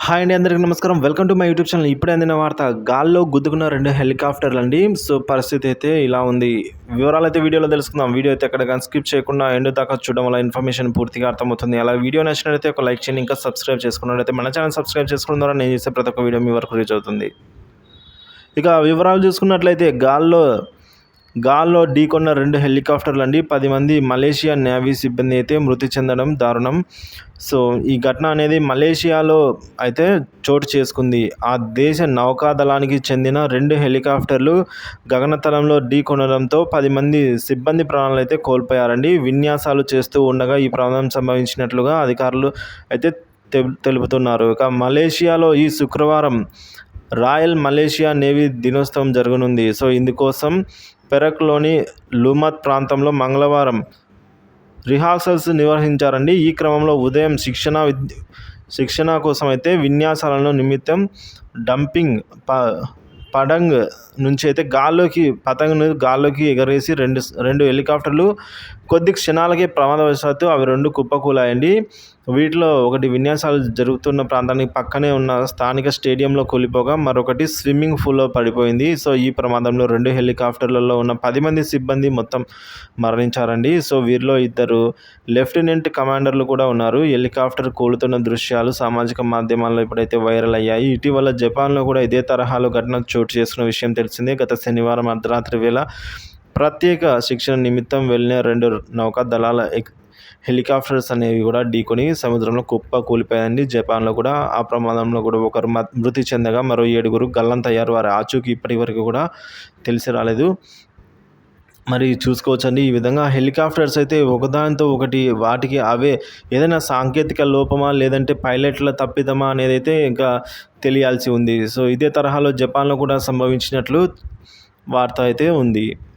Hi అండి, అందరికీ నమస్కారం. Welcome to my YouTube channel. ఇప్పుడే అందిన వార్త, గాల్లో గుద్దుకున్న 2 హెలికాప్టర్లు అండి. సో పరిస్థితి అయితే ఇలా ఉంది. వివరాలు అయితే వీడియోలో తెలుసుకుందాం. వీడియో అయితే ఎక్కడ కానీ స్కిప్ చేయకుండా ఎండ్ దాకా చూడడం వల్ల ఇన్ఫర్మేషన్ పూర్తిగా అర్థమవుతుంది. అలా వీడియో నచ్చినట్లయితే ఒక లైక్ చేయండి. ఇంకా సబ్స్క్రైబ్ చేసుకున్నట్లయితే మన ఛానల్ సబ్స్క్రైబ్ చేసుకోవడం ద్వారా నేను చేసే ప్రతి ఒక్క వీడియో మీ వరకు రీచ్ అవుతుంది. ఇక వివరాలు చూసుకున్నట్లయితే గాల్లో ఢీకొన్న 2 హెలికాప్టర్లు అండి. 10 మంది మలేషియా నేవీ సిబ్బంది అయితే మృతి చెందడం దారుణం. సో ఈ ఘటన అనేది మలేషియాలో అయితే చోటు చేసుకుంది. ఆ దేశ నౌకాదళానికి చెందిన 2 హెలికాప్టర్లు గగనతలంలో ఢీకొనడంతో 10 మంది సిబ్బంది ప్రాణాలు అయితే కోల్పోయారండి. విన్యాసాలు చేస్తూ ఉండగా ఈ ప్రమాదం సంభవించినట్లుగా అధికారులు అయితే తెలుపుతున్నారు. ఇక మలేషియాలో ఈ శుక్రవారం రాయల్ మలేషియా నేవీ దినోత్సవం జరగనుంది. సో ఇందుకోసం పెరక్లోని లుమత్ ప్రాంతంలో మంగళవారం రిహార్సల్స్ నిర్వహించారండి. ఈ క్రమంలో ఉదయం శిక్షణ కోసం అయితే విన్యాసాలను నిమిత్తం డంపింగ్ పతంగ్ నుంచి అయితే పతంగ్ను గాల్లోకి ఎగరేసి రెండు హెలికాప్టర్లు కొద్ది క్షణాలకే ప్రమాదవశాత్తు అవి 2 కుప్పకూలాయండి. వీటిలో ఒకటి విన్యాసాలు జరుగుతున్న ప్రాంతానికి పక్కనే ఉన్న స్థానిక స్టేడియంలో కూలిపోగా మరొకటి స్విమ్మింగ్ పూల్లో పడిపోయింది. సో ఈ ప్రమాదంలో 2 హెలికాప్టర్లలో ఉన్న 10 మంది సిబ్బంది మొత్తం మరణించారండి. సో వీరిలో 2 లెఫ్టినెంట్ కమాండర్లు కూడా ఉన్నారు. హెలికాప్టర్ కూలుతున్న దృశ్యాలు సామాజిక మాధ్యమాల్లో ఇప్పుడైతే వైరల్ అయ్యాయి. ఇటీవల జపాన్లో కూడా ఇదే తరహాలో ఘటన చోటు చేసుకున్న విషయం తెలిసిందే. గత శనివారం అర్ధరాత్రి వేళ ప్రత్యేక శిక్షణ నిమిత్తం వెళ్లిన 2 నౌకాదళాల హెలికాప్టర్స్ అనేవి కూడా ఢీకొని సముద్రంలో కుప్ప కూలిపోయాయండి. జపాన్లో కూడా ఆ ప్రమాదంలో కూడా ఒకరు మృతి చెందగా మరో 7 గల్లంతయ్యారు. వారి ఆచూకీ ఇప్పటి వరకు కూడా తెలిసి రాలేదు. మరి చూసుకోవచ్చండి. ఈ విధంగా హెలికాప్టర్స్ అయితే ఒకదానితో ఒకటి వాటికి అవే ఏదైనా సాంకేతిక లోపమా లేదంటే పైలట్ల తప్పిదమా అనేదైతే ఇంకా తెలియాల్సి ఉంది. సో ఇదే తరహాలో జపాన్లో కూడా సంభవించినట్లు వార్త అయితే ఉంది.